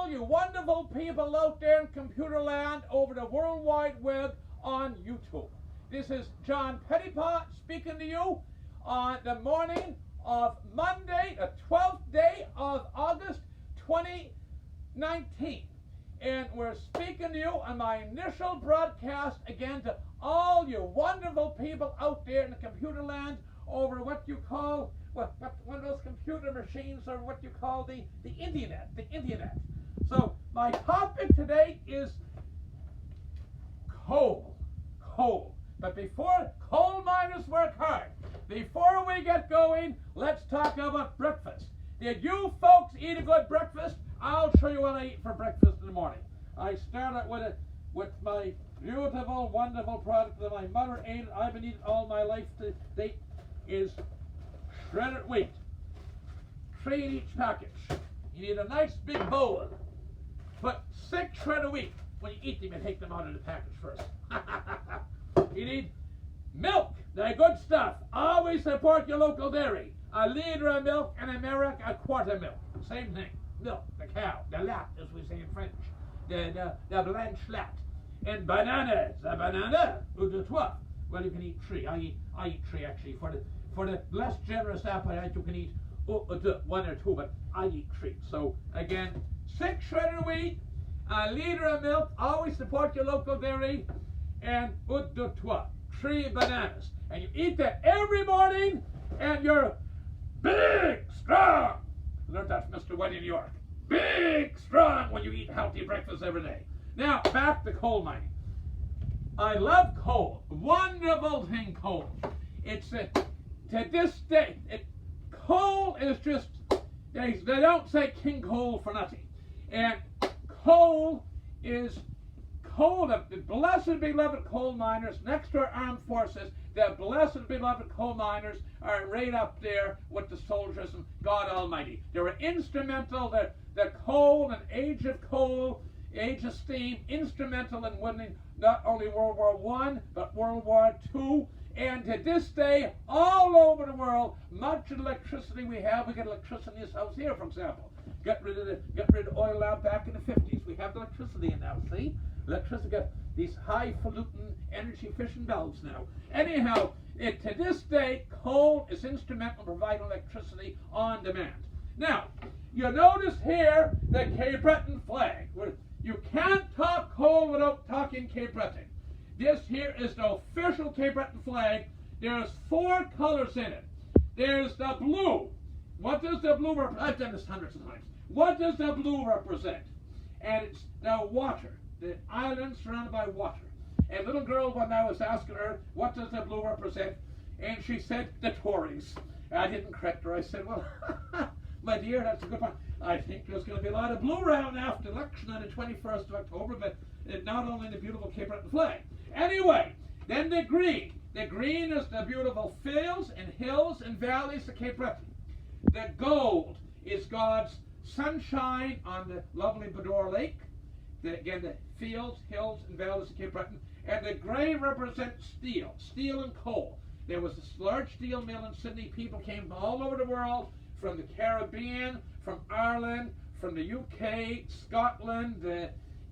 all you wonderful people out there in computer land over the World Wide Web on YouTube. This is John Pettipas speaking to you on the morning of Monday, the 12th day of August 2019. And we're speaking to you on my initial broadcast again to all you wonderful people out there in the computer land over what you call, what one of those computer machines, or what you call the internet. So my topic today is coal. But before coal miners work hard, before we get going, let's talk about breakfast. Did you folks eat a good breakfast? I'll show you what I eat for breakfast in the morning. I started with my beautiful, wonderful product that my mother ate. I've been eating all my life to date. Is shredded wheat. 3 in each package. You need a nice big bowl. Put 6 shredded wheat. When you eat them, you take them out of the package first. You need milk. The good stuff. Always support your local dairy. A liter of milk in America, a quart of milk. Same thing. Milk, the cow, the lat, as we say in French. The blanche lat. And bananas. A banana, ou de trois. Well, you can eat 3. I eat 3 actually. For the less generous appetite, you can eat 1 or 2, but I eat 3. So again, 6 shredded wheat, a liter of milk. Always support your local dairy, and 1, 2, 3 bananas. And you eat that every morning, and you're big, strong. Learned that from Mr. White in New York. Big, strong when you eat healthy breakfast every day. Now, back to coal mining. I love coal. Wonderful thing, coal. It's to this day, coal is just, they don't say King Coal for nothing. And coal is coal, the blessed beloved coal miners, next to our armed forces, the blessed beloved coal miners are right up there with the soldiers and God Almighty. They were instrumental, the coal and age of coal, age of steam, instrumental in winning not only World War I, but World War II. And to this day, all over the world, much of the electricity we have, we get electricity in this house here, for example. Get rid of the oil lamp back in the 50s. We have the electricity in now, see? Electricity got these highfalutin, energy-efficient bulbs now. Anyhow, to this day, coal is instrumental in providing electricity on demand. Now, you notice here the Cape Breton flag. You can't talk coal without talking Cape Breton. This here is the official Cape Breton flag. There's 4 colors in it. There's the blue. What does the blue represent? I've done this hundreds of times. What does the blue represent? And it's the water. The island surrounded by water. And little girl, when I was asking her, what does the blue represent? And she said, the Tories. I didn't correct her. I said, well, my dear, that's a good point. I think there's going to be a lot of blue around after the election on the 21st of October, but not only the beautiful Cape Breton flag. Anyway, then the green. The green is the beautiful fields and hills and valleys of Cape Breton. The gold is God's sunshine on the lovely Bador Lake. Again, the fields, hills, and valleys of Cape Breton. And the grey represents steel and coal. There was this large steel mill in Sydney. People came from all over the world, from the Caribbean, from Ireland, from the UK, Scotland,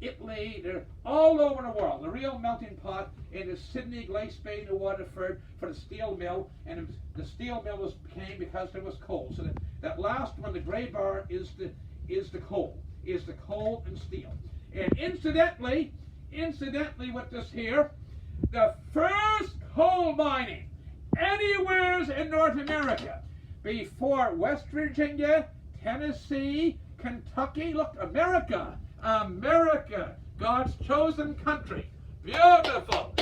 Italy. They're all over the world. The real melting pot in the Sydney, Glace Bay, New Waterford for the steel mill. And the steel mill came because there was coal. So that last one, the grey bar, is the coal. Is the coal and steel. And incidentally, with this here, the first coal mining anywhere in North America, before West Virginia, Tennessee, Kentucky, look, America, God's chosen country, beautiful,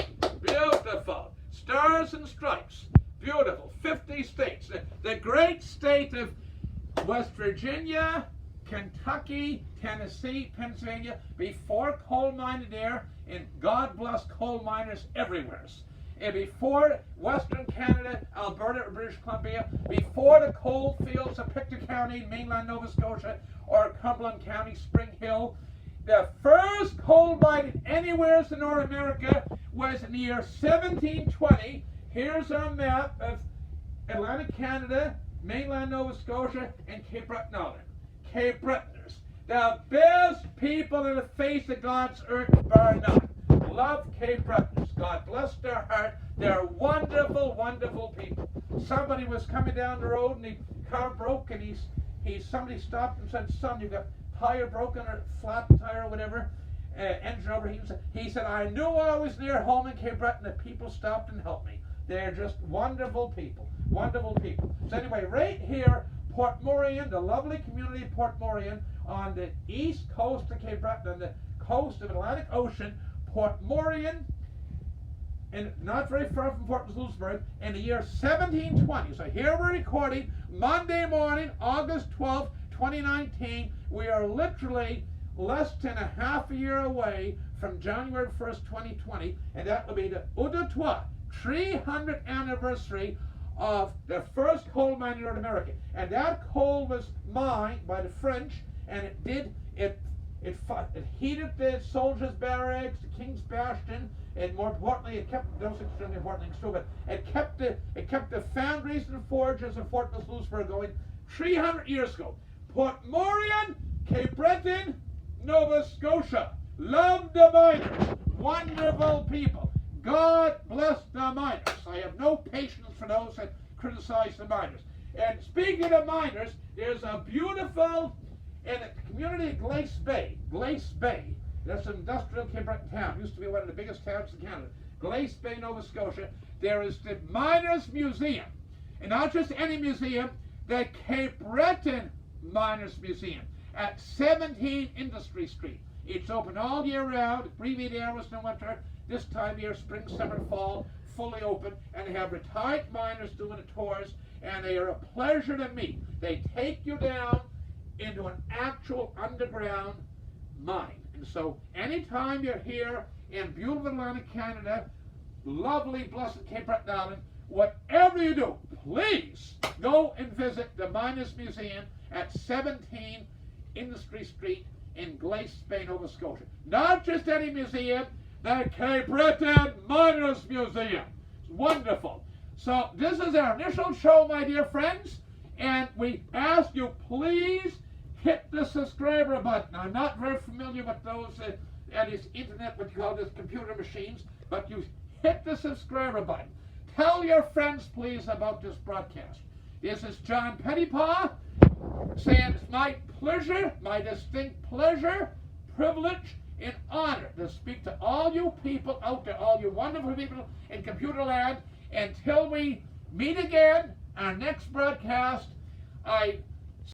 stars and stripes, beautiful, 50 states, the great state of West Virginia, Kentucky, Tennessee, Pennsylvania, before coal mining there, and God bless coal miners everywhere. And before Western Canada, Alberta, or British Columbia, before the coal fields of Pictou County, mainland Nova Scotia, or Cumberland County, Spring Hill, the first coal mining anywhere in North America was in the year 1720. Here's a map of Atlantic Canada, mainland Nova Scotia, and Cape Breton Island. Cape Bretoners. The best people in the face of God's earth, bar none. Love Cape Bretons. God bless their heart. They're wonderful, wonderful people. Somebody was coming down the road and the car broke, and somebody stopped and said, "Son, you got tire broken or flat tire or whatever, engine overheating." He said, "I knew I was near home in Cape Breton that people stopped and helped me." They're just wonderful people, wonderful people. So anyway, right here, Port Morion, the lovely community of Port Morion, on the east coast of Cape Breton, on the coast of Atlantic Ocean, Port Morion, and not very far from Fort Louisburg, in the year 1720. So here we're recording Monday morning, August 12th, 2019. We are literally less than a half a year away from January 1st, 2020, and that will be the Outaouais 300th anniversary of the first coal mine in North America. And that coal was mined by the French, and it heated the soldiers' barracks, the King's Bastion, and more importantly, it kept those extremely important things too. But it kept the foundries and forges of Fort Louisburg going 300 years ago. Port Morion, Cape Breton, Nova Scotia. Love the miners, wonderful people. God bless the miners. I have no patience for those that criticize the miners. And speaking of miners, there's a beautiful, in the community of Glace Bay, that's an industrial Cape Breton town, used to be one of the biggest towns in Canada, Glace Bay, Nova Scotia. There is the Miners Museum, and not just any museum, the Cape Breton Miners Museum at 17 Industry Street. It's open all year round, abbreviated hours in winter. This time of year, spring, summer, fall, fully open, and they have retired miners doing the tours, and they are a pleasure to meet. They take you down into an actual underground mine. And so anytime you're here in beautiful Atlantic Canada, lovely, blessed Cape Breton Island, whatever you do, please go and visit the Miners Museum at 17 Industry Street in Glace Bay, Nova Scotia. Not just any museum, the Cape Breton Miners Museum. It's wonderful. So this is our initial show, my dear friends, and we ask you please hit the subscriber button. I'm not very familiar with those at this internet, what you call this computer machines, but you hit the subscriber button. Tell your friends, please, about this broadcast. This is John Pettipas saying it's my pleasure, my distinct pleasure, privilege, and honor to speak to all you people out there, all you wonderful people in computer land. Until we meet again, our next broadcast, I